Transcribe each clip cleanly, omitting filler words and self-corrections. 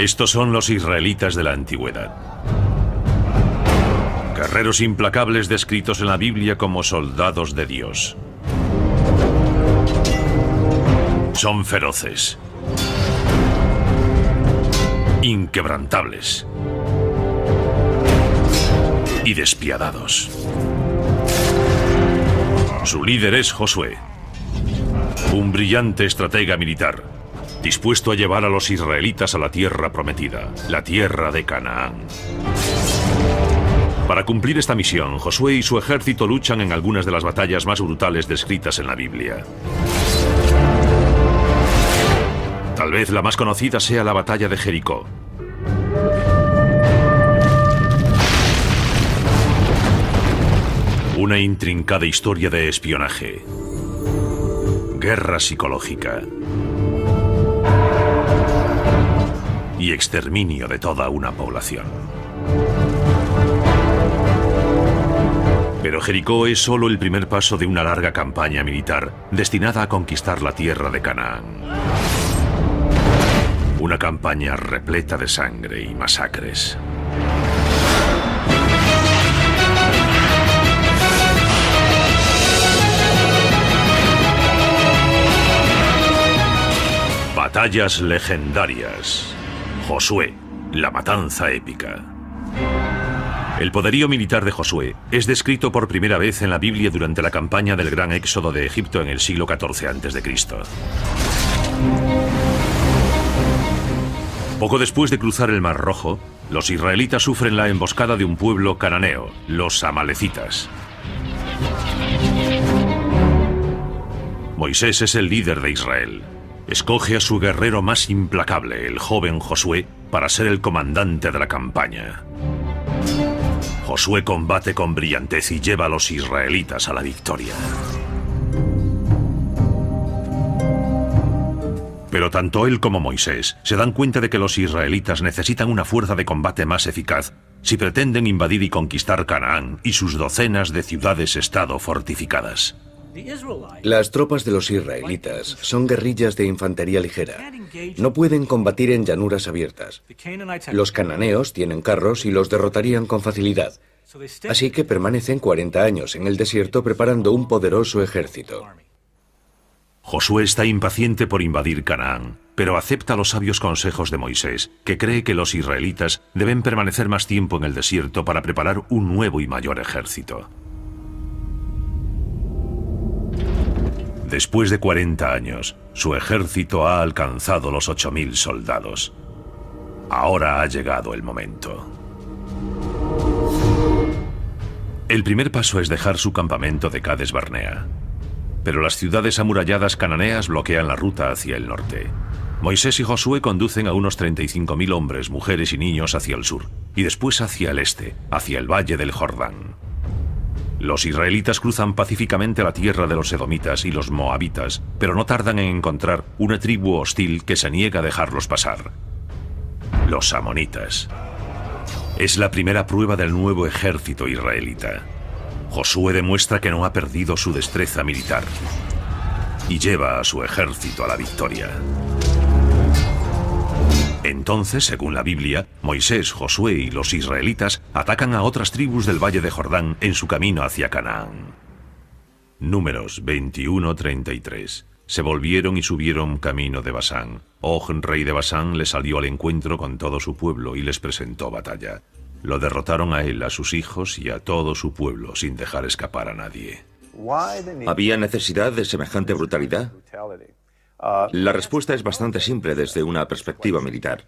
Estos son los israelitas de la antigüedad. Guerreros implacables descritos en la Biblia como soldados de Dios. Son feroces, inquebrantables y despiadados. Su líder es Josué, un brillante estratega militar, dispuesto a llevar a los israelitas a la tierra prometida, la tierra de Canaán. Para cumplir esta misión, Josué y su ejército luchan en algunas de las batallas más brutales descritas en la Biblia. Tal vez la más conocida sea la batalla de Jericó. Una intrincada historia de espionaje, guerra psicológica y exterminio de toda una población. Pero Jericó es solo el primer paso de una larga campaña militar destinada a conquistar la tierra de Canaán. Una campaña repleta de sangre y masacres. Batallas legendarias. Josué, la matanza épica. El poderío militar de Josué es descrito por primera vez en la Biblia durante la campaña del Gran Éxodo de Egipto en el siglo XIV a.C. Poco después de cruzar el Mar Rojo, los israelitas sufren la emboscada de un pueblo cananeo, los amalecitas. Moisés es el líder de Israel. Escoge a su guerrero más implacable, el joven Josué, para ser el comandante de la campaña. Josué combate con brillantez y lleva a los israelitas a la victoria. Pero tanto él como Moisés se dan cuenta de que los israelitas necesitan una fuerza de combate más eficaz si pretenden invadir y conquistar Canaán y sus docenas de ciudades-estado fortificadas. Las tropas de los israelitas son guerrillas de infantería ligera. No pueden combatir en llanuras abiertas. Los cananeos tienen carros y los derrotarían con facilidad. Así que permanecen 40 años en el desierto preparando un poderoso ejército. Josué está impaciente por invadir Canaán, pero acepta los sabios consejos de Moisés, que cree que los israelitas deben permanecer más tiempo en el desierto para preparar un nuevo y mayor ejército. Después de 40 años, su ejército ha alcanzado los 8.000 soldados. Ahora ha llegado el momento. El primer paso es dejar su campamento de Cades Barnea. Pero las ciudades amuralladas cananeas bloquean la ruta hacia el norte. Moisés y Josué conducen a unos 35.000 hombres, mujeres y niños hacia el sur, y después hacia el este, hacia el valle del Jordán. Los israelitas cruzan pacíficamente la tierra de los edomitas y los moabitas, pero no tardan en encontrar una tribu hostil que se niega a dejarlos pasar. Los amonitas. Es la primera prueba del nuevo ejército israelita. Josué demuestra que no ha perdido su destreza militar y lleva a su ejército a la victoria. Entonces, según la Biblia, Moisés, Josué y los israelitas atacan a otras tribus del valle de Jordán en su camino hacia Canaán. Números 21:33. Se volvieron y subieron camino de Basán. Og, rey de Basán, le salió al encuentro con todo su pueblo y les presentó batalla. Lo derrotaron a él, a sus hijos y a todo su pueblo, sin dejar escapar a nadie. ¿Había necesidad de semejante brutalidad? La respuesta es bastante simple desde una perspectiva militar.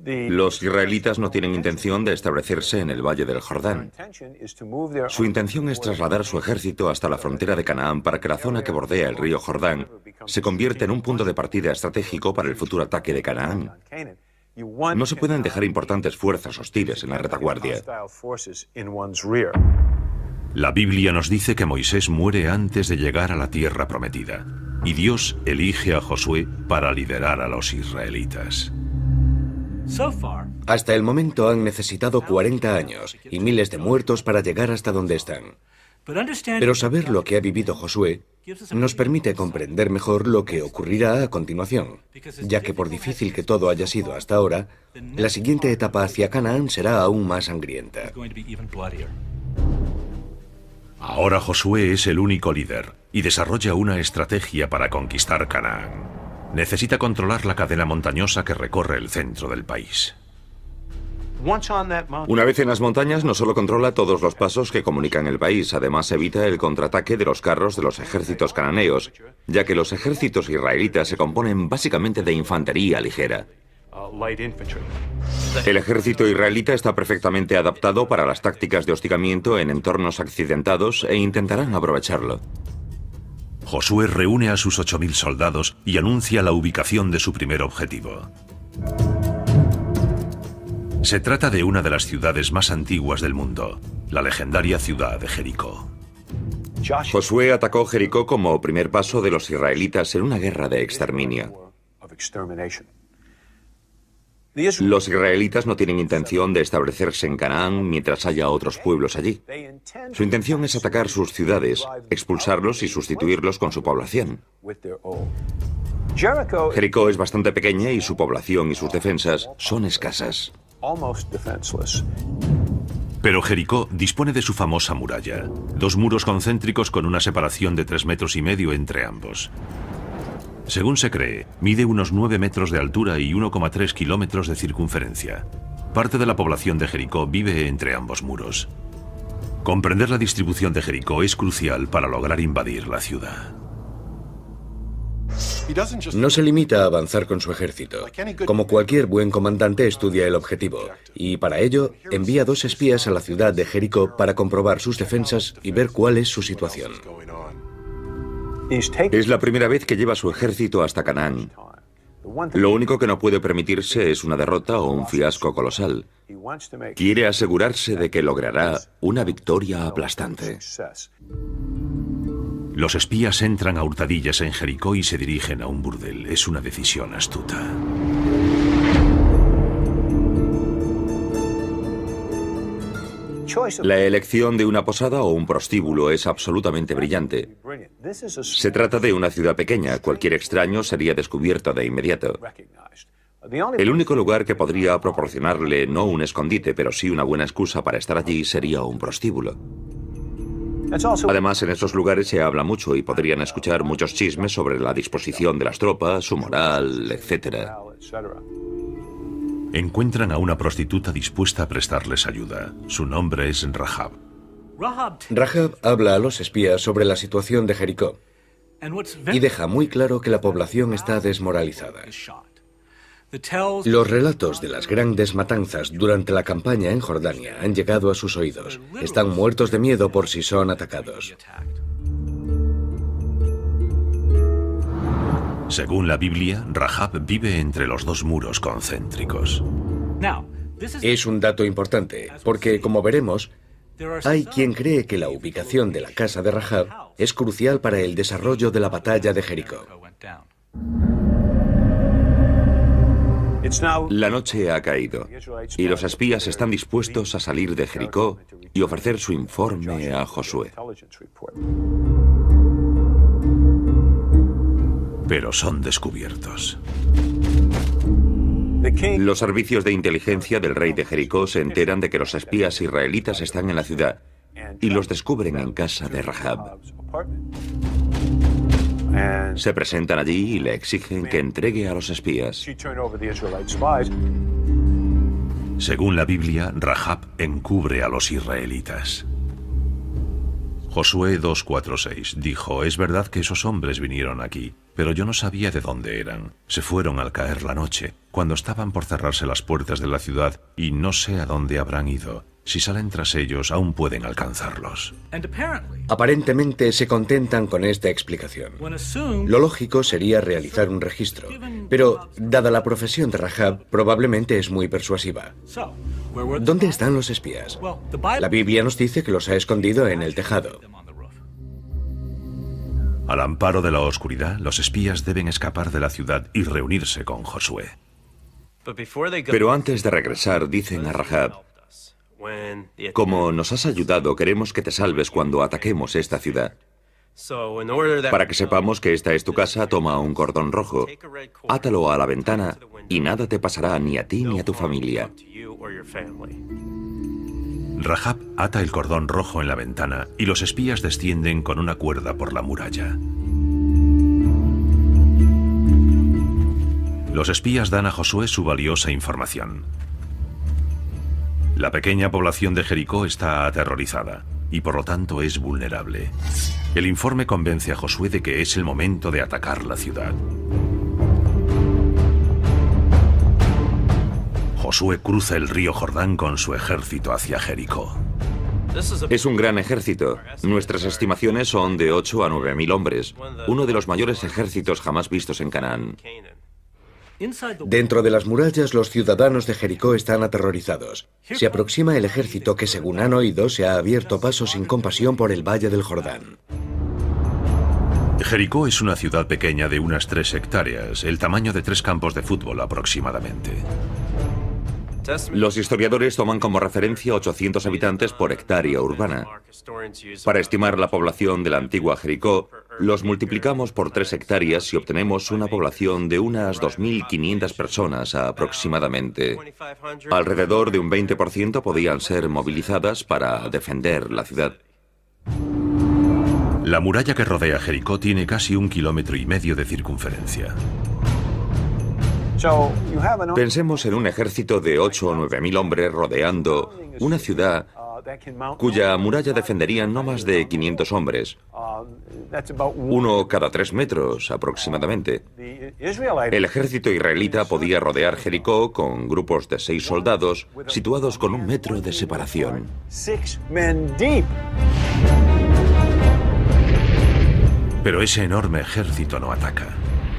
Los israelitas no tienen intención de establecerse en el Valle del Jordán. Su intención es trasladar su ejército hasta la frontera de Canaán para que la zona que bordea el río Jordán se convierta en un punto de partida estratégico para el futuro ataque de Canaán. No se pueden dejar importantes fuerzas hostiles en la retaguardia. La Biblia nos dice que Moisés muere antes de llegar a la tierra prometida, y Dios elige a Josué para liderar a los israelitas. Hasta el momento han necesitado 40 años y miles de muertos para llegar hasta donde están. Pero saber lo que ha vivido Josué nos permite comprender mejor lo que ocurrirá a continuación, ya que por difícil que todo haya sido hasta ahora, la siguiente etapa hacia Canaán será aún más sangrienta. Ahora Josué es el único líder y desarrolla una estrategia para conquistar Canaán. Necesita controlar la cadena montañosa que recorre el centro del país. Una vez en las montañas, no solo controla todos los pasos que comunican el país, además evita el contraataque de los carros de los ejércitos cananeos, ya que los ejércitos israelitas se componen básicamente de infantería ligera. El ejército israelita está perfectamente adaptado para las tácticas de hostigamiento en entornos accidentados e intentarán aprovecharlo. Josué reúne a sus 8.000 soldados y anuncia la ubicación de su primer objetivo. Se trata de una de las ciudades más antiguas del mundo, la legendaria ciudad de Jericó. Josué atacó Jericó como primer paso de los israelitas en una guerra de exterminio. Los israelitas no tienen intención de establecerse en Canaán mientras haya otros pueblos allí. Su intención es atacar sus ciudades, expulsarlos y sustituirlos con su población. Jericó es bastante pequeña y su población y sus defensas son escasas. Pero Jericó dispone de su famosa muralla, 2 muros concéntricos con una separación de 3,5 metros entre ambos. Según se cree, mide unos 9 metros de altura y 1,3 kilómetros de circunferencia. Parte de la población de Jericó vive entre ambos muros. Comprender la distribución de Jericó es crucial para lograr invadir la ciudad. No se limita a avanzar con su ejército. Como cualquier buen comandante, estudia el objetivo y para ello envía 2 espías a la ciudad de Jericó para comprobar sus defensas y ver cuál es su situación. Es la primera vez que lleva su ejército hasta Canaán. Lo único que no puede permitirse es una derrota o un fiasco colosal. Quiere asegurarse de que logrará una victoria aplastante. Los espías entran a hurtadillas en Jericó y se dirigen a un burdel. Es una decisión astuta. La elección de una posada o un prostíbulo es absolutamente brillante. Se trata de una ciudad pequeña, cualquier extraño sería descubierto de inmediato. El único lugar que podría proporcionarle no un escondite, pero sí una buena excusa para estar allí sería un prostíbulo. Además, en esos lugares se habla mucho y podrían escuchar muchos chismes sobre la disposición de las tropas, su moral, etc. Encuentran a una prostituta dispuesta a prestarles ayuda. Su nombre es Rahab. Rahab habla a los espías sobre la situación de Jericó y deja muy claro que la población está desmoralizada. Los relatos de las grandes matanzas durante la campaña en Jordania han llegado a sus oídos. Están muertos de miedo por si son atacados. Según la Biblia, Rahab vive entre los 2 muros concéntricos. Es un dato importante, porque, como veremos, hay quien cree que la ubicación de la casa de Rahab es crucial para el desarrollo de la batalla de Jericó. La noche ha caído y los espías están dispuestos a salir de Jericó y ofrecer su informe a Josué. Pero son descubiertos. Los servicios de inteligencia del rey de Jericó se enteran de que los espías israelitas están en la ciudad y los descubren en casa de Rahab. Se presentan allí y le exigen que entregue a los espías. Según la Biblia, Rahab encubre a los israelitas. Josué 2:4-6 dijo: es verdad que esos hombres vinieron aquí, pero yo no sabía de dónde eran. Se fueron al caer la noche, cuando estaban por cerrarse las puertas de la ciudad, y no sé a dónde habrán ido. Si salen tras ellos, aún pueden alcanzarlos. Aparentemente se contentan con esta explicación. Lo lógico sería realizar un registro, pero, dada la profesión de Rahab, probablemente es muy persuasiva. ¿Dónde están los espías? La Biblia nos dice que los ha escondido en el tejado. Al amparo de la oscuridad, los espías deben escapar de la ciudad y reunirse con Josué. Pero antes de regresar, dicen a Rahab: como nos has ayudado, queremos que te salves cuando ataquemos esta ciudad. Para que sepamos que esta es tu casa, toma un cordón rojo, átalo a la ventana y nada te pasará ni a ti ni a tu familia. Rahab ata el cordón rojo en la ventana y los espías descienden con una cuerda por la muralla. Los espías dan a Josué su valiosa información. La pequeña población de Jericó está aterrorizada y por lo tanto es vulnerable. El informe convence a Josué de que es el momento de atacar la ciudad. Josué cruza el río Jordán con su ejército hacia Jericó. Es un gran ejército. Nuestras estimaciones son de 8 a 9.000 hombres, uno de los mayores ejércitos jamás vistos en Canaán. Dentro de las murallas, los ciudadanos de Jericó están aterrorizados. Se aproxima el ejército que, según han oído, se ha abierto paso sin compasión por el valle del Jordán. Jericó es una ciudad pequeña de unas 3 hectáreas, el tamaño de 3 campos de fútbol aproximadamente. Los historiadores toman como referencia 800 habitantes por hectárea urbana. Para estimar la población de la antigua Jericó, los multiplicamos por 3 hectáreas y obtenemos una población de unas 2.500 personas aproximadamente. Alrededor de un 20% podían ser movilizadas para defender la ciudad. La muralla que rodea Jericó tiene casi 1,5 kilómetros de circunferencia. Pensemos en un ejército de 8 o 9.000 hombres rodeando una ciudad cuya muralla defenderían no más de 500 hombres, uno cada 3 metros aproximadamente. El ejército israelita podía rodear Jericó con grupos de 6 soldados situados con 1 metro de separación. Pero ese enorme ejército no ataca.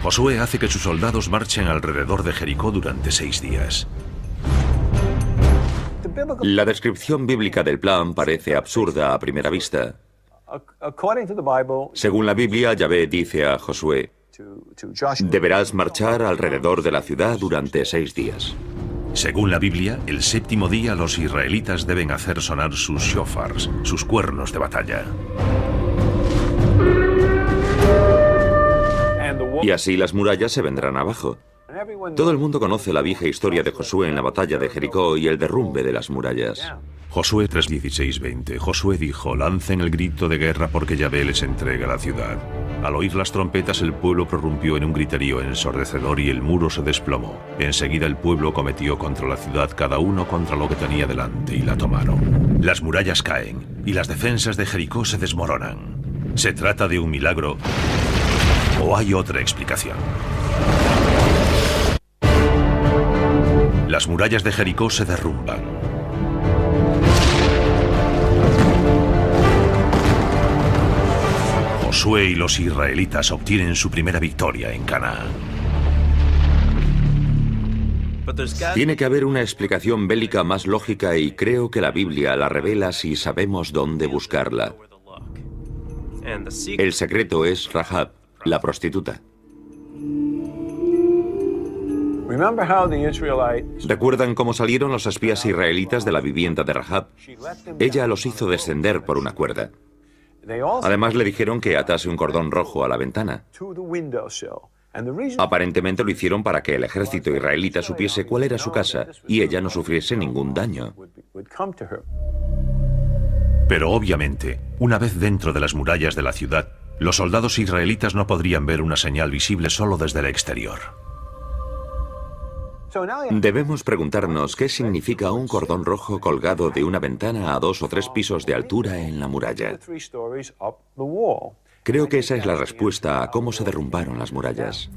Josué hace que sus soldados marchen alrededor de Jericó durante 6 días. La descripción bíblica del plan parece absurda a primera vista. Según la Biblia, Yahvé dice a Josué: deberás marchar alrededor de la ciudad durante 6 días. Según la Biblia, el 7º día los israelitas deben hacer sonar sus shofars, sus cuernos de batalla. Y así las murallas se vendrán abajo. Todo el mundo conoce la vieja historia de Josué en la batalla de Jericó y el derrumbe de las murallas. Josué 3:16-20. Josué dijo: lancen el grito de guerra porque Yahvé les entrega la ciudad. Al oír las trompetas, el pueblo prorrumpió en un griterío ensordecedor y el muro se desplomó. Enseguida el pueblo cometió contra la ciudad, cada uno contra lo que tenía delante, y la tomaron. Las murallas caen y las defensas de Jericó se desmoronan. ¿Se trata de un milagro o hay otra explicación? Las murallas de Jericó se derrumban. Josué y los israelitas obtienen su primera victoria en Canaán. Tiene que haber una explicación bélica más lógica y creo que la Biblia la revela si sabemos dónde buscarla. El secreto es Rahab, la prostituta. ¿Recuerdan cómo salieron los espías israelitas de la vivienda de Rahab? Ella los hizo descender por una cuerda. Además le dijeron que atase un cordón rojo a la ventana. Aparentemente lo hicieron para que el ejército israelita supiese cuál era su casa y ella no sufriese ningún daño. Pero obviamente, una vez dentro de las murallas de la ciudad, los soldados israelitas no podrían ver una señal visible solo desde el exterior. Debemos preguntarnos qué significa un cordón rojo colgado de una ventana a 2 o 3 pisos de altura en la muralla. Creo que esa es la respuesta a cómo se derrumbaron las murallas.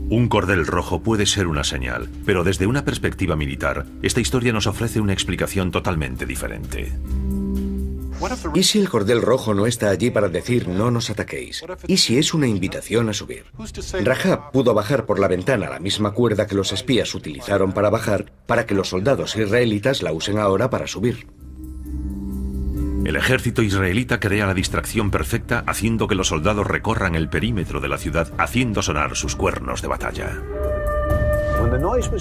Un cordel rojo puede ser una señal, pero desde una perspectiva militar, esta historia nos ofrece una explicación totalmente diferente. ¿Y si el cordel rojo no está allí para decir no nos ataquéis? ¿Y si es una invitación a subir? Rahab pudo bajar por la ventana la misma cuerda que los espías utilizaron para bajar, para que los soldados israelitas la usen ahora para subir. El ejército israelita crea la distracción perfecta haciendo que los soldados recorran el perímetro de la ciudad haciendo sonar sus cuernos de batalla.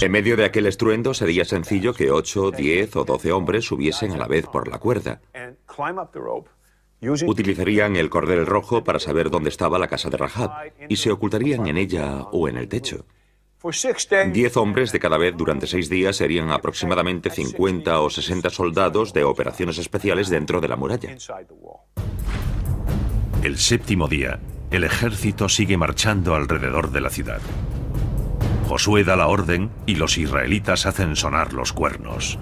En medio de aquel estruendo sería sencillo que 8, 10 o 12 hombres subiesen a la vez por la cuerda. Utilizarían el cordel rojo para saber dónde estaba la casa de Rahab y se ocultarían en ella o en el techo. 10 hombres de cada vez durante 6 días serían aproximadamente 50 o 60 soldados de operaciones especiales dentro de la muralla. El séptimo día, el ejército sigue marchando alrededor de la ciudad. Josué da la orden y los israelitas hacen sonar los cuernos.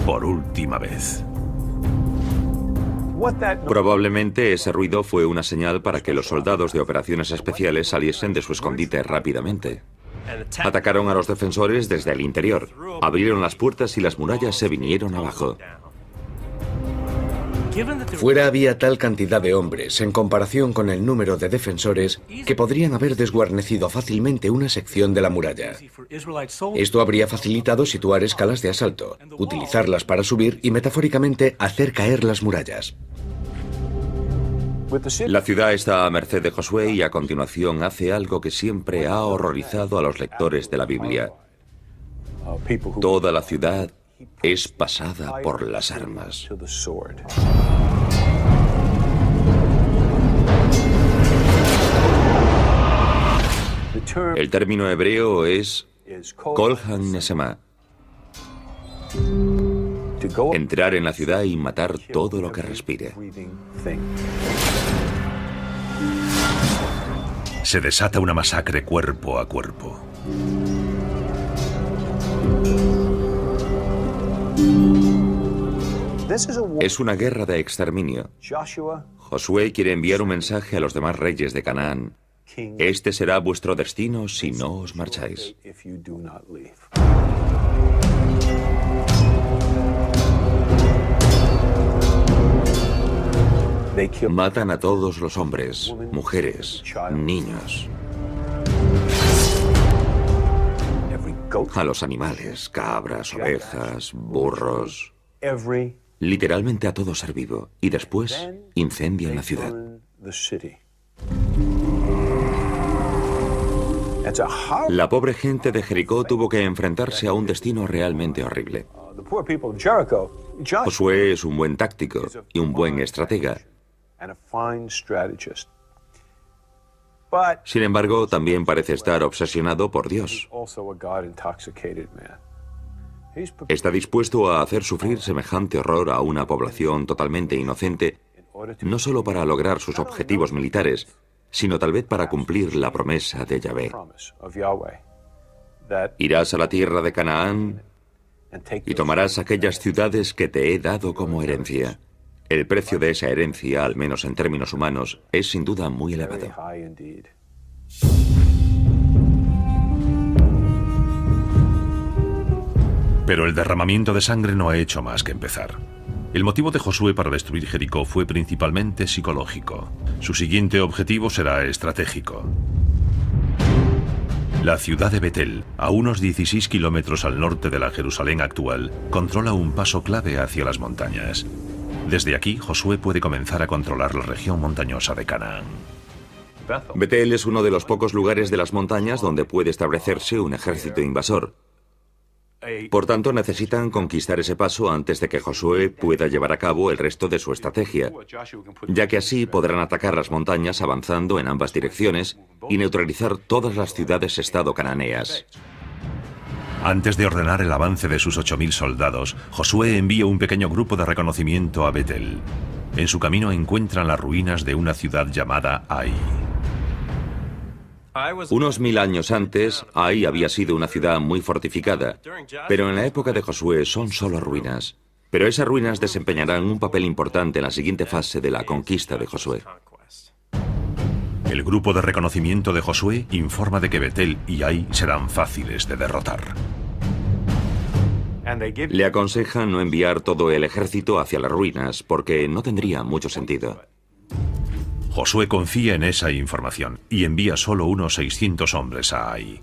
Por última vez. Probablemente ese ruido fue una señal para que los soldados de operaciones especiales saliesen de su escondite rápidamente. Atacaron a los defensores desde el interior, abrieron las puertas y las murallas se vinieron abajo. Fuera había tal cantidad de hombres en comparación con el número de defensores que podrían haber desguarnecido fácilmente una sección de la muralla. Esto habría facilitado situar escalas de asalto, utilizarlas para subir y metafóricamente hacer caer las murallas. La ciudad está a merced de Josué y a continuación hace algo que siempre ha horrorizado a los lectores de la Biblia. Toda la ciudad es pasada por las armas. El término hebreo es Kol ha-Nesema. Entrar en la ciudad y matar todo lo que respire. Se desata una masacre cuerpo a cuerpo. Es una guerra de exterminio. Josué quiere enviar un mensaje a los demás reyes de Canaán. Este será vuestro destino si no os marcháis. Matan a todos los hombres, mujeres, niños. A los animales, cabras, ovejas, burros. Literalmente a todo ser vivo. Y después incendian la ciudad. La pobre gente de Jericó tuvo que enfrentarse a un destino realmente horrible. Josué es un buen táctico y un buen estratega. Sin embargo, también parece estar obsesionado por Dios. Está dispuesto a hacer sufrir semejante horror a una población totalmente inocente, no solo para lograr sus objetivos militares, sino tal vez para cumplir la promesa de Yahvé. Irás a la tierra de Canaán y tomarás aquellas ciudades que te he dado como herencia. El precio de esa herencia, al menos en términos humanos, es sin duda muy elevado. Pero el derramamiento de sangre no ha hecho más que empezar. El motivo de Josué para destruir Jericó fue principalmente psicológico. Su siguiente objetivo será estratégico. La ciudad de Betel, a unos 16 kilómetros al norte de la Jerusalén actual, controla un paso clave hacia las montañas. Desde aquí, Josué puede comenzar a controlar la región montañosa de Canaán. Betel es uno de los pocos lugares de las montañas donde puede establecerse un ejército invasor. Por tanto, necesitan conquistar ese paso antes de que Josué pueda llevar a cabo el resto de su estrategia, ya que así podrán atacar las montañas avanzando en ambas direcciones y neutralizar todas las ciudades-estado cananeas. Antes de ordenar el avance de sus 8.000 soldados, Josué envía un pequeño grupo de reconocimiento a Betel. En su camino encuentran las ruinas de una ciudad llamada Ai. Unos 1000 años antes, Ai había sido una ciudad muy fortificada, pero en la época de Josué son solo ruinas. Pero esas ruinas desempeñarán un papel importante en la siguiente fase de la conquista de Josué. El grupo de reconocimiento de Josué informa de que Betel y Ai serán fáciles de derrotar. Le aconsejan no enviar todo el ejército hacia las ruinas, porque no tendría mucho sentido. Josué confía en esa información y envía solo unos 600 hombres a Ai.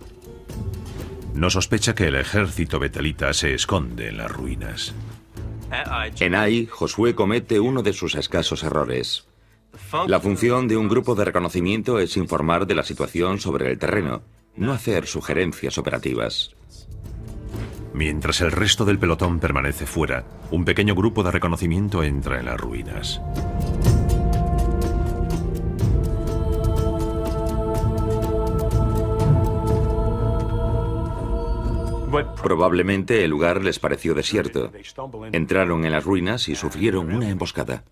No sospecha que el ejército betelita se esconde en las ruinas. En Ai, Josué comete uno de sus escasos errores. La función de un grupo de reconocimiento es informar de la situación sobre el terreno, no hacer sugerencias operativas. Mientras el resto del pelotón permanece fuera, un pequeño grupo de reconocimiento entra en las ruinas. Probablemente el lugar les pareció desierto. Entraron en las ruinas y sufrieron una emboscada.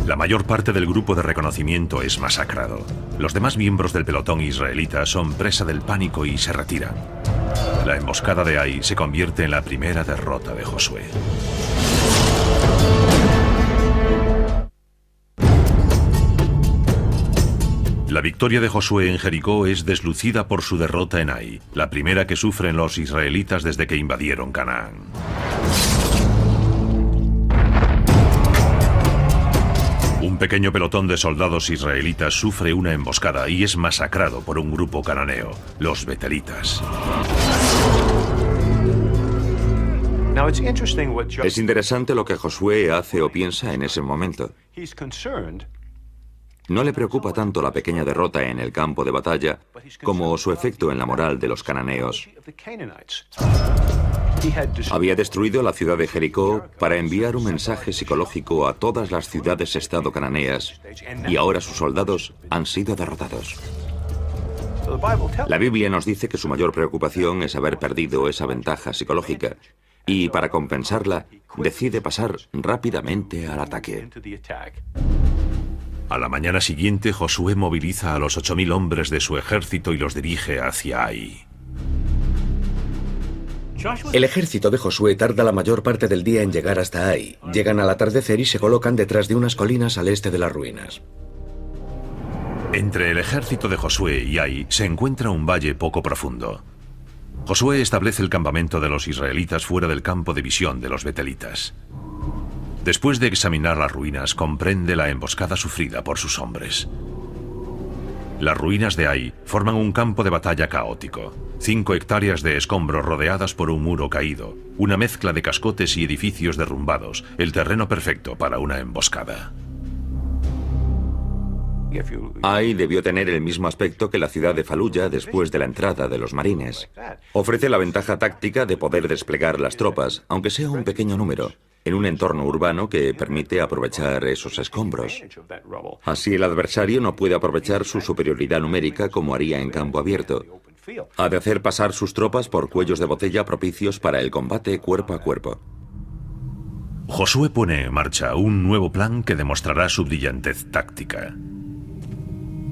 La mayor parte del grupo de reconocimiento es masacrado. Los demás miembros del pelotón israelita son presa del pánico y se retiran. La emboscada de Ai se convierte en la primera derrota de Josué. La victoria de Josué en Jericó es deslucida por su derrota en Ai, la primera que sufren los israelitas desde que invadieron Canaán. Un pequeño pelotón de soldados israelitas sufre una emboscada y es masacrado por un grupo cananeo, los betelitas. Es interesante lo que Josué hace o piensa en ese momento. No le preocupa tanto la pequeña derrota en el campo de batalla como su efecto en la moral de los cananeos. Había destruido la ciudad de Jericó para enviar un mensaje psicológico a todas las ciudades-estado cananeas y ahora sus soldados han sido derrotados. La Biblia nos dice que su mayor preocupación es haber perdido esa ventaja psicológica y para compensarla decide pasar rápidamente al ataque. A la mañana siguiente, Josué moviliza a los 8.000 hombres de su ejército y los dirige hacia Ai. El ejército de Josué tarda la mayor parte del día en llegar hasta Ai. Llegan al atardecer y se colocan detrás de unas colinas al este de las ruinas. Entre el ejército de Josué y Ai se encuentra un valle poco profundo. Josué establece el campamento de los israelitas fuera del campo de visión de los betelitas. Después de examinar las ruinas, comprende la emboscada sufrida por sus hombres. Las ruinas de Ai forman un campo de batalla caótico. 5 hectáreas de escombros rodeadas por un muro caído, una mezcla de cascotes y edificios derrumbados, el terreno perfecto para una emboscada. Ai debió tener el mismo aspecto que la ciudad de Faluya después de la entrada de los marines. Ofrece la ventaja táctica de poder desplegar las tropas, aunque sea un pequeño número, en un entorno urbano que permite aprovechar esos escombros. Así el adversario no puede aprovechar su superioridad numérica como haría en campo abierto. Ha de hacer pasar sus tropas por cuellos de botella propicios para el combate cuerpo a cuerpo. Josué pone en marcha un nuevo plan que demostrará su brillantez táctica.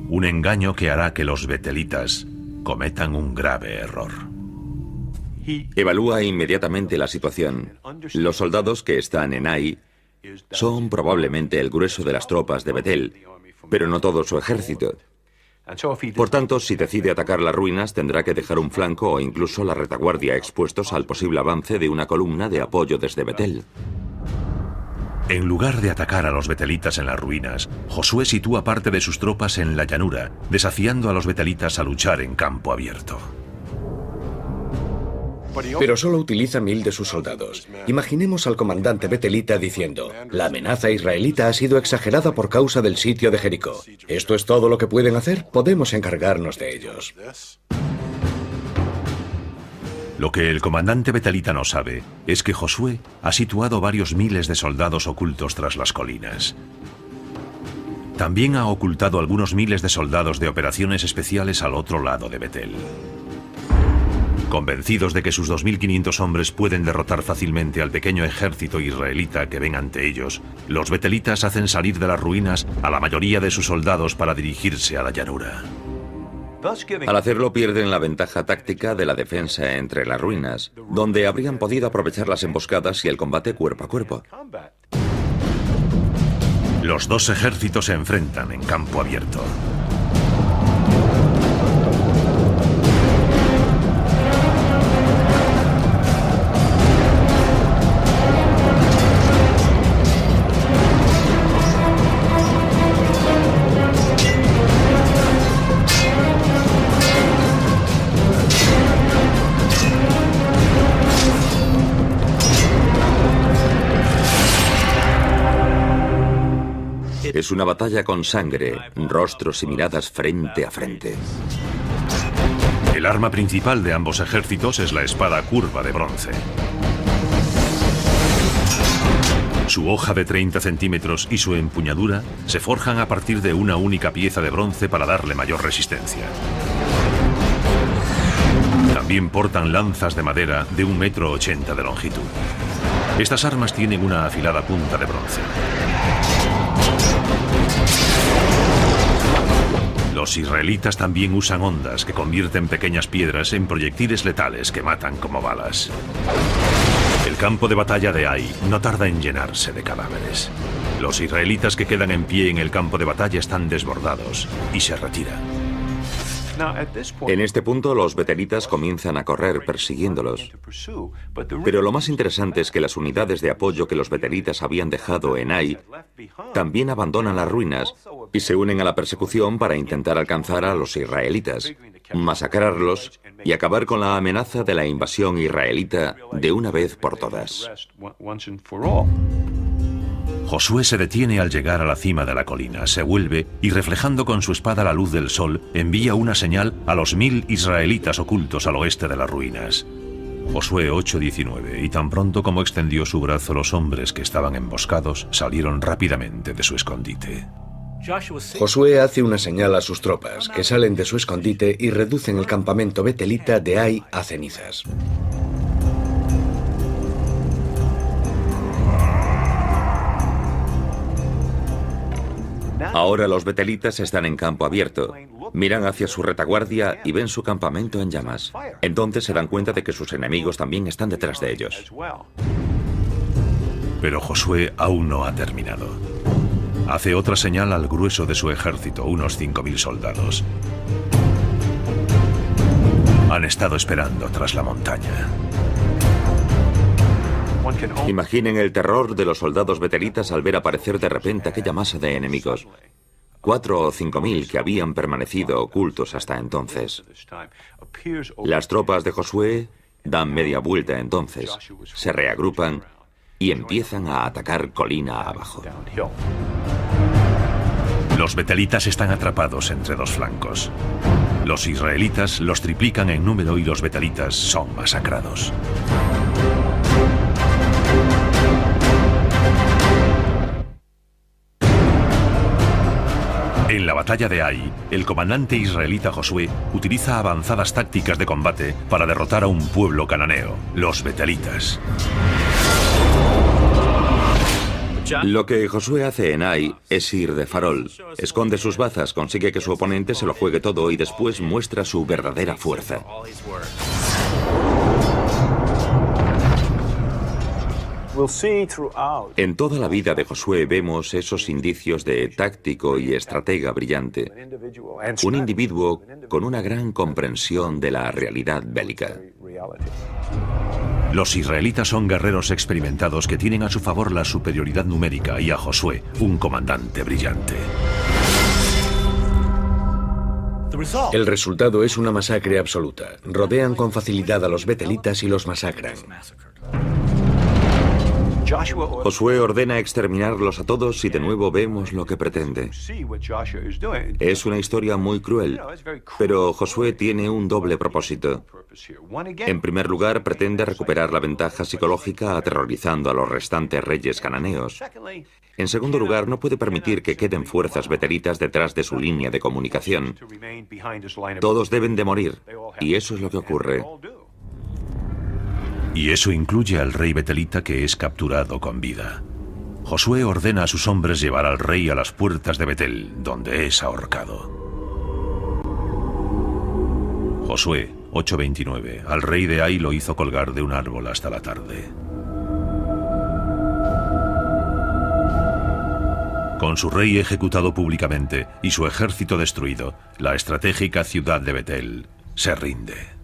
Un engaño que hará que los betelitas cometan un grave error. Evalúa inmediatamente la situación. Los soldados que están en Ai son probablemente el grueso de las tropas de Betel, pero no todo su ejército. Por tanto, si decide atacar las ruinas, tendrá que dejar un flanco o incluso la retaguardia expuestos al posible avance de una columna de apoyo desde Betel. En lugar de atacar a los betelitas en las ruinas, Josué sitúa parte de sus tropas en la llanura, desafiando a los betelitas a luchar en campo abierto. Pero solo utiliza 1000 de sus soldados. Imaginemos al comandante betelita diciendo: la amenaza israelita ha sido exagerada por causa del sitio de Jericó. ¿Esto es todo lo que pueden hacer? Podemos encargarnos de ellos. Lo que el comandante betelita no sabe es que Josué ha situado varios miles de soldados ocultos tras las colinas. También ha ocultado algunos miles de soldados de operaciones especiales al otro lado de Betel. Convencidos de que sus 2.500 hombres pueden derrotar fácilmente al pequeño ejército israelita que ven ante ellos, los betelitas hacen salir de las ruinas a la mayoría de sus soldados para dirigirse a la llanura. Al hacerlo pierden la ventaja táctica de la defensa entre las ruinas, donde habrían podido aprovechar las emboscadas y el combate cuerpo a cuerpo. Los dos ejércitos se enfrentan en campo abierto. Es una batalla con sangre, rostros y miradas frente a frente. El arma principal de ambos ejércitos es la espada curva de bronce. Su hoja de 30 centímetros y su empuñadura se forjan a partir de una única pieza de bronce para darle mayor resistencia. También portan lanzas de madera de 1,80 m de longitud. Estas armas tienen una afilada punta de bronce. Los israelitas también usan ondas que convierten pequeñas piedras en proyectiles letales que matan como balas. El campo de batalla de Ai no tarda en llenarse de cadáveres. Los israelitas que quedan en pie en el campo de batalla están desbordados y se retiran. En este punto, los betelitas comienzan a correr persiguiéndolos. Pero lo más interesante es que las unidades de apoyo que los betelitas habían dejado en Ai también abandonan las ruinas y se unen a la persecución para intentar alcanzar a los israelitas, masacrarlos y acabar con la amenaza de la invasión israelita de una vez por todas. Josué se detiene al llegar a la cima de la colina, se vuelve y, reflejando con su espada la luz del sol, envía una señal a los 1000 israelitas ocultos al oeste de las ruinas. Josué 8:19, y tan pronto como extendió su brazo, los hombres que estaban emboscados salieron rápidamente de su escondite. Josué hace una señal a sus tropas, que salen de su escondite y reducen el campamento betelita de Ai a cenizas. Ahora los betelitas están en campo abierto. Miran hacia su retaguardia y ven su campamento en llamas. Entonces se dan cuenta de que sus enemigos también están detrás de ellos. Pero Josué aún no ha terminado. Hace otra señal al grueso de su ejército, unos 5000 soldados. Han estado esperando tras la montaña. Imaginen el terror de los soldados betelitas al ver aparecer de repente aquella masa de enemigos. 4 o 5000 que habían permanecido ocultos hasta entonces. Las tropas de Josué dan media vuelta entonces, se reagrupan y empiezan a atacar colina abajo. Los betelitas están atrapados entre dos flancos. Los israelitas los triplican en número y los betelitas son masacrados. En la batalla de Ai, el comandante israelita Josué utiliza avanzadas tácticas de combate para derrotar a un pueblo cananeo, los betelitas. Lo que Josué hace en Ai es ir de farol. Esconde sus bazas, consigue que su oponente se lo juegue todo y después muestra su verdadera fuerza. En toda la vida de Josué vemos esos indicios de táctico y estratega brillante. Un individuo con una gran comprensión de la realidad bélica. Los israelitas son guerreros experimentados que tienen a su favor la superioridad numérica y a Josué, un comandante brillante. El resultado es una masacre absoluta. Rodean con facilidad a los betelitas y los masacran. Josué ordena exterminarlos a todos y de nuevo vemos lo que pretende. Es una historia muy cruel, pero Josué tiene un doble propósito. En primer lugar, pretende recuperar la ventaja psicológica aterrorizando a los restantes reyes cananeos. En segundo lugar, no puede permitir que queden fuerzas betelitas detrás de su línea de comunicación. Todos deben de morir, y eso es lo que ocurre. Y eso incluye al rey betelita, que es capturado con vida. Josué ordena a sus hombres llevar al rey a las puertas de Betel, donde es ahorcado. Josué 8:29. Al rey de Ai lo hizo colgar de un árbol hasta la tarde. Con su rey ejecutado públicamente y su ejército destruido, la estratégica ciudad de Betel se rinde.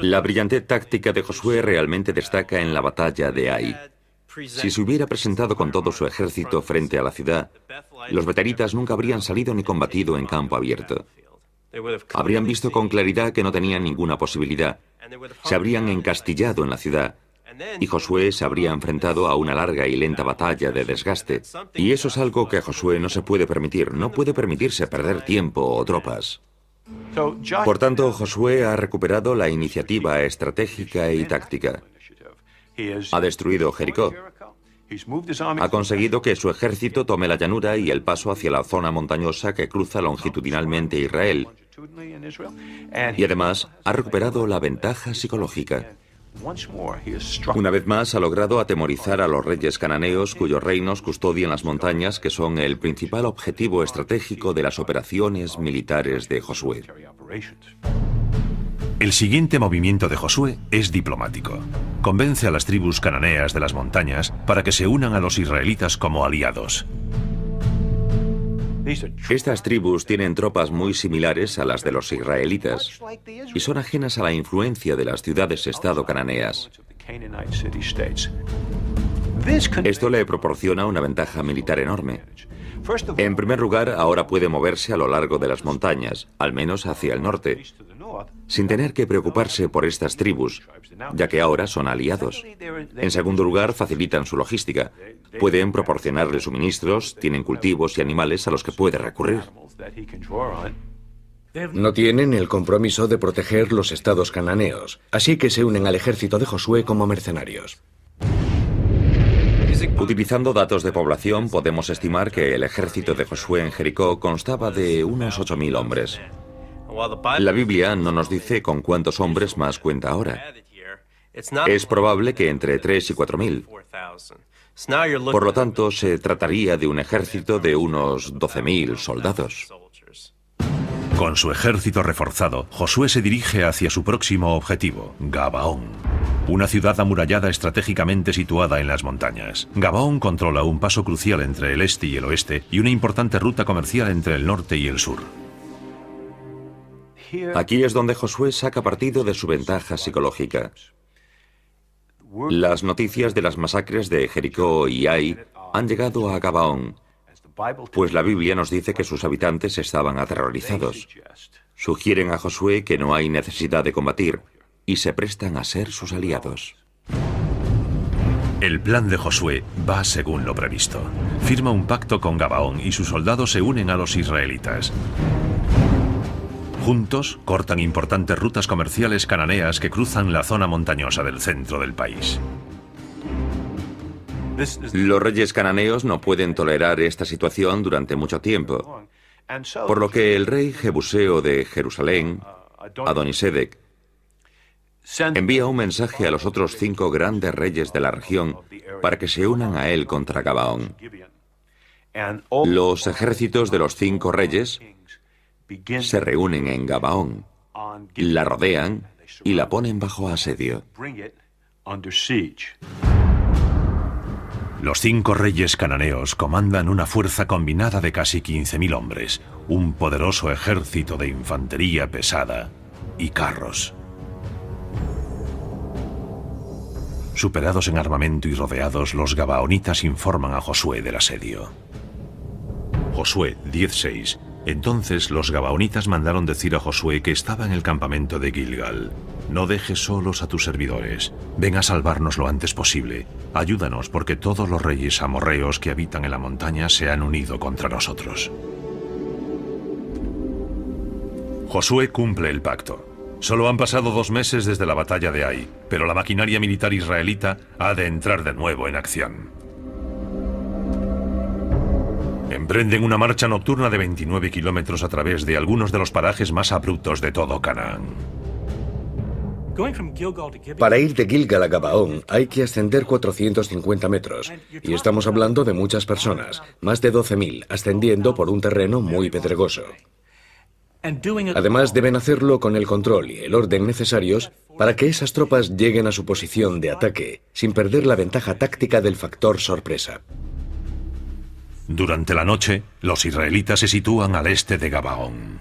La brillantez táctica de Josué realmente destaca en la batalla de Ai. Si se hubiera presentado con todo su ejército frente a la ciudad, los betelitas nunca habrían salido ni combatido en campo abierto. Habrían visto con claridad que no tenían ninguna posibilidad. Se habrían encastillado en la ciudad y Josué se habría enfrentado a una larga y lenta batalla de desgaste. Y eso es algo que a Josué no se puede permitir. No puede permitirse perder tiempo o tropas. Por tanto, Josué ha recuperado la iniciativa estratégica y táctica. Ha destruido Jericó. Ha conseguido que su ejército tome la llanura y el paso hacia la zona montañosa que cruza longitudinalmente Israel. Y además ha recuperado la ventaja psicológica. Una vez más ha logrado atemorizar a los reyes cananeos cuyos reinos custodian las montañas, que son el principal objetivo estratégico de las operaciones militares de Josué. El siguiente movimiento de Josué es diplomático. Convence a las tribus cananeas de las montañas para que se unan a los israelitas como aliados. Estas tribus tienen tropas muy similares a las de los israelitas y son ajenas a la influencia de las ciudades-estado cananeas. Esto le proporciona una ventaja militar enorme. En primer lugar, ahora puede moverse a lo largo de las montañas, al menos hacia el norte, sin tener que preocuparse por estas tribus, ya que ahora son aliados. En segundo lugar, facilitan su logística. Pueden proporcionarle suministros, tienen cultivos y animales a los que puede recurrir. No tienen el compromiso de proteger los estados cananeos, así que se unen al ejército de Josué como mercenarios. Utilizando datos de población, podemos estimar que el ejército de Josué en Jericó constaba de unos 8.000 hombres. La Biblia no nos dice con cuántos hombres más cuenta ahora. Es probable que entre 3 y 4.000. Por lo tanto, se trataría de un ejército de unos 12.000 soldados. Con su ejército reforzado, Josué se dirige hacia su próximo objetivo, Gabaón, una ciudad amurallada estratégicamente situada en las montañas. Gabaón controla un paso crucial entre el este y el oeste y una importante ruta comercial entre el norte y el sur. Aquí es donde Josué saca partido de su ventaja psicológica. Las noticias de las masacres de Jericó y Ai han llegado a Gabaón, pues la Biblia nos dice que sus habitantes estaban aterrorizados. Sugieren a Josué que no hay necesidad de combatir y se prestan a ser sus aliados. El plan de Josué va según lo previsto. Firma un pacto con Gabaón y sus soldados se unen a los israelitas. Juntos, cortan importantes rutas comerciales cananeas que cruzan la zona montañosa del centro del país. Los reyes cananeos no pueden tolerar esta situación durante mucho tiempo, por lo que el rey jebuseo de Jerusalén, Adonisedec, envía un mensaje a los otros 5 grandes reyes de la región para que se unan a él contra Gabaón. Los ejércitos de los 5 reyes se reúnen en Gabaón, la rodean y la ponen bajo asedio. Los 5 reyes cananeos comandan una fuerza combinada de casi 15.000 hombres, un poderoso ejército de infantería pesada y carros. Superados en armamento y rodeados, los gabaonitas informan a Josué del asedio. Josué 10:6. Entonces los gabaonitas mandaron decir a Josué que estaba en el campamento de Gilgal: no dejes solos a tus servidores, ven a salvarnos lo antes posible, ayúdanos porque todos los reyes amorreos que habitan en la montaña se han unido contra nosotros. Josué cumple el pacto. Solo han pasado 2 meses desde la batalla de Ai, pero la maquinaria militar israelita ha de entrar de nuevo en acción. Emprenden una marcha nocturna de 29 kilómetros a través de algunos de los parajes más abruptos de todo Canaán. Para ir de Gilgal a Gabaón hay que ascender 450 metros, y estamos hablando de muchas personas, más de 12.000, ascendiendo por un terreno muy pedregoso. Además, deben hacerlo con el control y el orden necesarios para que esas tropas lleguen a su posición de ataque, sin perder la ventaja táctica del factor sorpresa. Durante la noche, los israelitas se sitúan al este de Gabaón.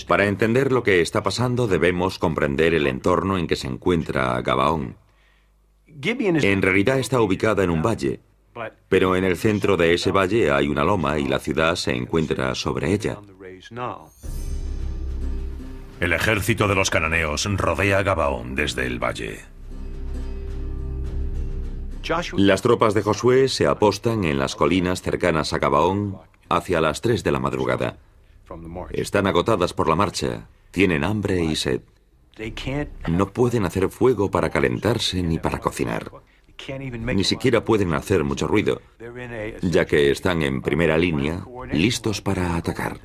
Para entender lo que está pasando, debemos comprender el entorno en que se encuentra Gabaón. En realidad está ubicada en un valle, pero en el centro de ese valle hay una loma y la ciudad se encuentra sobre ella. El ejército de los cananeos rodea Gabaón desde el valle. Las tropas de Josué se apostan en las colinas cercanas a Gabaón hacia las 3 de la madrugada. Están agotadas por la marcha, tienen hambre y sed. No pueden hacer fuego para calentarse ni para cocinar. Ni siquiera pueden hacer mucho ruido, ya que están en primera línea, listos para atacar.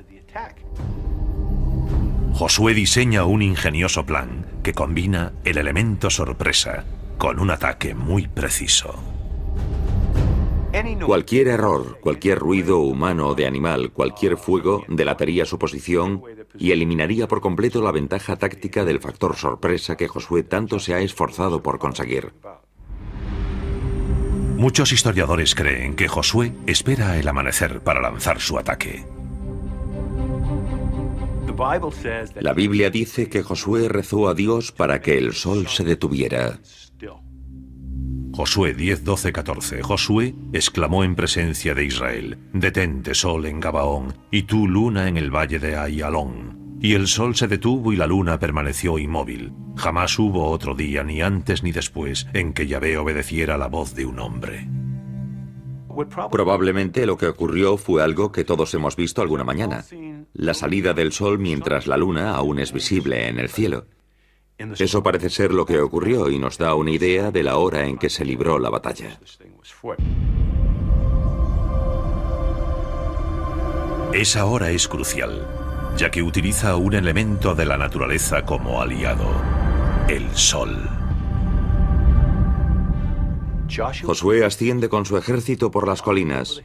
Josué diseña un ingenioso plan que combina el elemento sorpresa con un ataque muy preciso. Cualquier error, cualquier ruido humano o de animal, cualquier fuego delataría su posición y eliminaría por completo la ventaja táctica del factor sorpresa que Josué tanto se ha esforzado por conseguir. Muchos historiadores creen que Josué espera el amanecer para lanzar su ataque. La Biblia dice que Josué rezó a Dios para que el sol se detuviera. Josué 10, 12, 14. Josué exclamó en presencia de Israel: «Detente, sol, en Gabaón, y tú, luna, en el valle de Ayalón». Y el sol se detuvo y la luna permaneció inmóvil. Jamás hubo otro día, ni antes ni después, en que Yahvé obedeciera la voz de un hombre. Probablemente lo que ocurrió fue algo que todos hemos visto alguna mañana: la salida del sol mientras la luna aún es visible en el cielo. Eso parece ser lo que ocurrió y nos da una idea de la hora en que se libró la batalla. Esa hora es crucial, ya que utiliza un elemento de la naturaleza como aliado: el sol. Josué asciende con su ejército por las colinas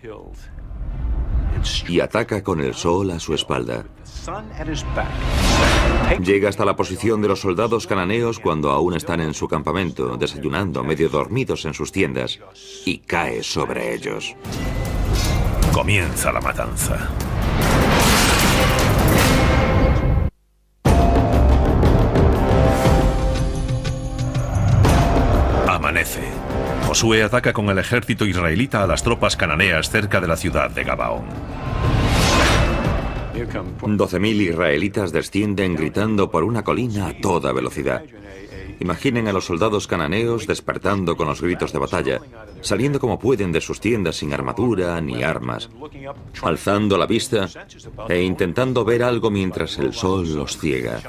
y ataca con el sol a su espalda. Llega hasta la posición de los soldados cananeos cuando aún están en su campamento, desayunando, medio dormidos en sus tiendas, y cae sobre ellos. Comienza la matanza. Amanece. Josué ataca con el ejército israelita a las tropas cananeas cerca de la ciudad de Gabaón. 12.000 israelitas descienden gritando por una colina a toda velocidad. Imaginen a los soldados cananeos despertando con los gritos de batalla, saliendo como pueden de sus tiendas sin armadura ni armas, alzando la vista e intentando ver algo mientras el sol los ciega.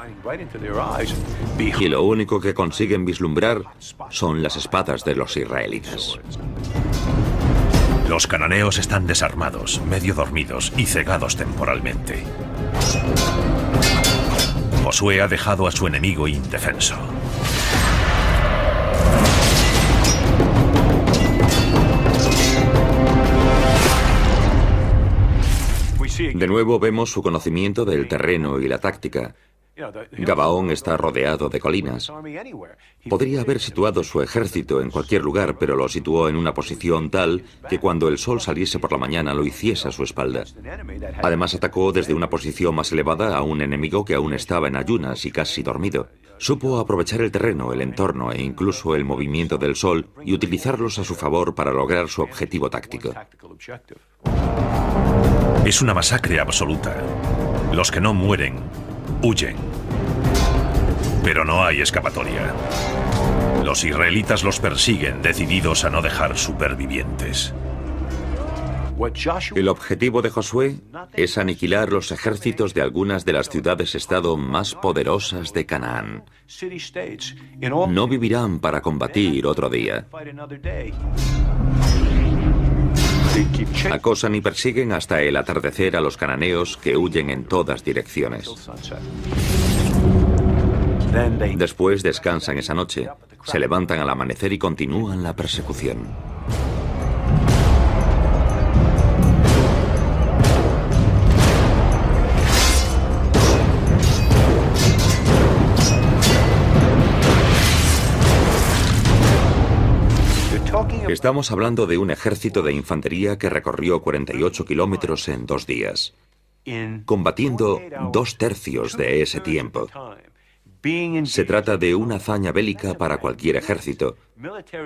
Y lo único que consiguen vislumbrar son las espadas de los israelitas. Los cananeos están desarmados, medio dormidos y cegados temporalmente. Josué ha dejado a su enemigo indefenso. De nuevo vemos su conocimiento del terreno y la táctica. Gabaón está rodeado de colinas. Podría haber situado su ejército en cualquier lugar, pero lo situó en una posición tal que cuando el sol saliese por la mañana lo hiciese a su espalda. Además atacó desde una posición más elevada a un enemigo que aún estaba en ayunas y casi dormido. Supo aprovechar el terreno, el entorno e incluso el movimiento del sol y utilizarlos a su favor para lograr su objetivo táctico. Es una masacre absoluta. Los que no mueren huyen. Pero no hay escapatoria. Los israelitas los persiguen, decididos a no dejar supervivientes. El objetivo de Josué es aniquilar los ejércitos de algunas de las ciudades-estado más poderosas de Canaán. No vivirán para combatir otro día. Acosan y persiguen hasta el atardecer a los cananeos que huyen en todas direcciones. Después descansan esa noche, se levantan al amanecer y continúan la persecución. Estamos hablando de un ejército de infantería que recorrió 48 kilómetros en 2 días, combatiendo 2/3 de ese tiempo. Se trata de una hazaña bélica para cualquier ejército,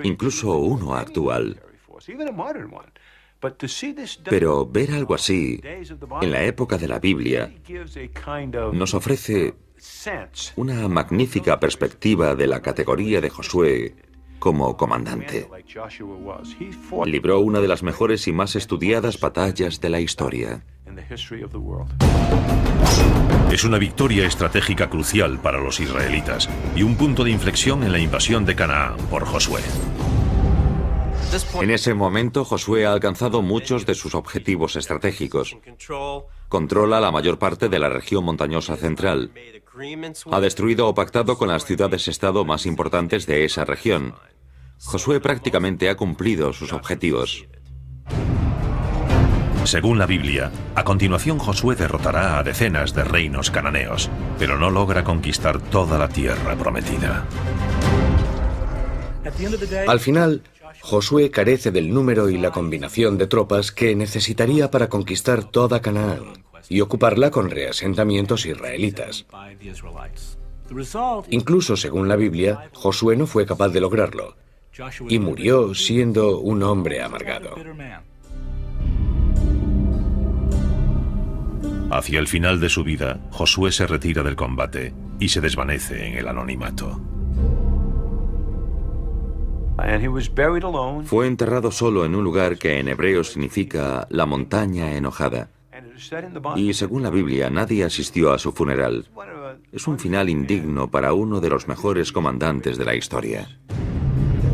incluso uno actual. Pero ver algo así, en la época de la Biblia, nos ofrece una magnífica perspectiva de la categoría de Josué como comandante. Libró una de las mejores y más estudiadas batallas de la historia. Es una victoria estratégica crucial para los israelitas y un punto de inflexión en la invasión de Canaán por Josué. En ese momento, Josué ha alcanzado muchos de sus objetivos estratégicos. Controla la mayor parte de la región montañosa central. Ha destruido o pactado con las ciudades-estado más importantes de esa región. Josué prácticamente ha cumplido sus objetivos. Según la Biblia, a continuación Josué derrotará a decenas de reinos cananeos, pero no logra conquistar toda la tierra prometida. Al final, Josué carece del número y la combinación de tropas que necesitaría para conquistar toda Canaán y ocuparla con reasentamientos israelitas. Incluso según la Biblia, Josué no fue capaz de lograrlo y murió siendo un hombre amargado. Hacia el final de su vida, Josué se retira del combate y se desvanece en el anonimato. Fue enterrado solo en un lugar que en hebreo significa la montaña enojada. Y según la Biblia, nadie asistió a su funeral. Es un final indigno para uno de los mejores comandantes de la historia.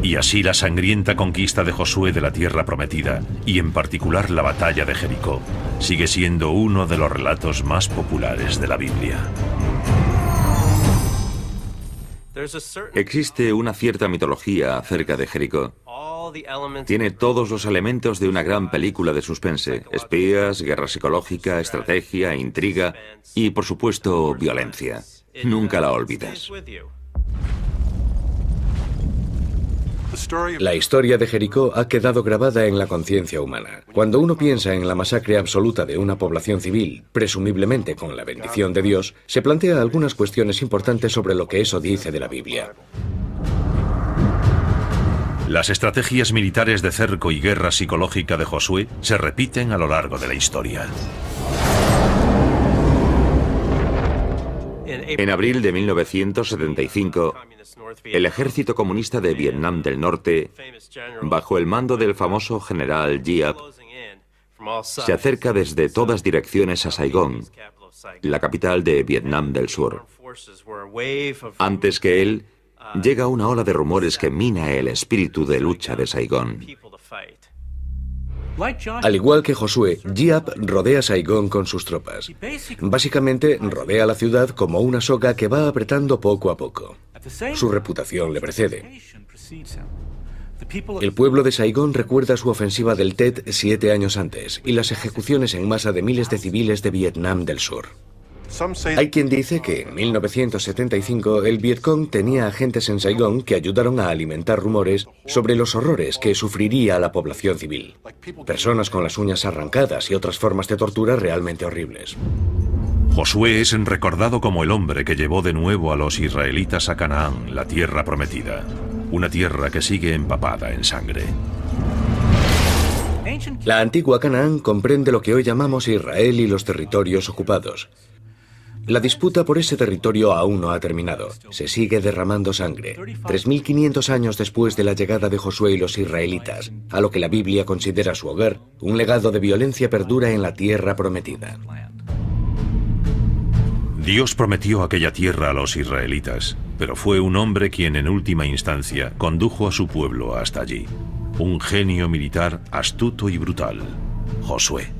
Y así la sangrienta conquista de Josué de la tierra prometida, y en particular la batalla de Jericó, sigue siendo uno de los relatos más populares de la Biblia. Existe una cierta mitología acerca de Jericó. Tiene todos los elementos de una gran película de suspense: espías, guerra psicológica, estrategia, intriga y, por supuesto, violencia. Nunca la olvidas. La historia de Jericó ha quedado grabada en la conciencia humana. Cuando uno piensa en la masacre absoluta de una población civil, presumiblemente con la bendición de Dios, se plantea algunas cuestiones importantes sobre lo que eso dice de la Biblia. Las estrategias militares de cerco y guerra psicológica de Josué se repiten a lo largo de la historia. En abril de 1975, el ejército comunista de Vietnam del Norte, bajo el mando del famoso general Giap, se acerca desde todas direcciones a Saigón, la capital de Vietnam del Sur. Antes que él, llega una ola de rumores que mina el espíritu de lucha de Saigón. Al igual que Josué, Giap rodea Saigón con sus tropas. Básicamente, rodea la ciudad como una soga que va apretando poco a poco. Su reputación le precede. El pueblo de Saigón recuerda su ofensiva del Tet 7 años antes y las ejecuciones en masa de miles de civiles de Vietnam del Sur. Hay quien dice que en 1975 el Vietcong tenía agentes en Saigón que ayudaron a alimentar rumores sobre los horrores que sufriría la población civil. Personas con las uñas arrancadas y otras formas de tortura realmente horribles. Josué es recordado como el hombre que llevó de nuevo a los israelitas a Canaán, la tierra prometida, una tierra que sigue empapada en sangre. La antigua Canaán comprende lo que hoy llamamos Israel y los territorios ocupados. La disputa por ese territorio aún no ha terminado. Se sigue derramando sangre. 3.500 años después de la llegada de Josué y los israelitas, a lo que la Biblia considera su hogar, un legado de violencia perdura en la tierra prometida. Dios prometió aquella tierra a los israelitas, pero fue un hombre quien en última instancia condujo a su pueblo hasta allí. Un genio militar astuto y brutal, Josué.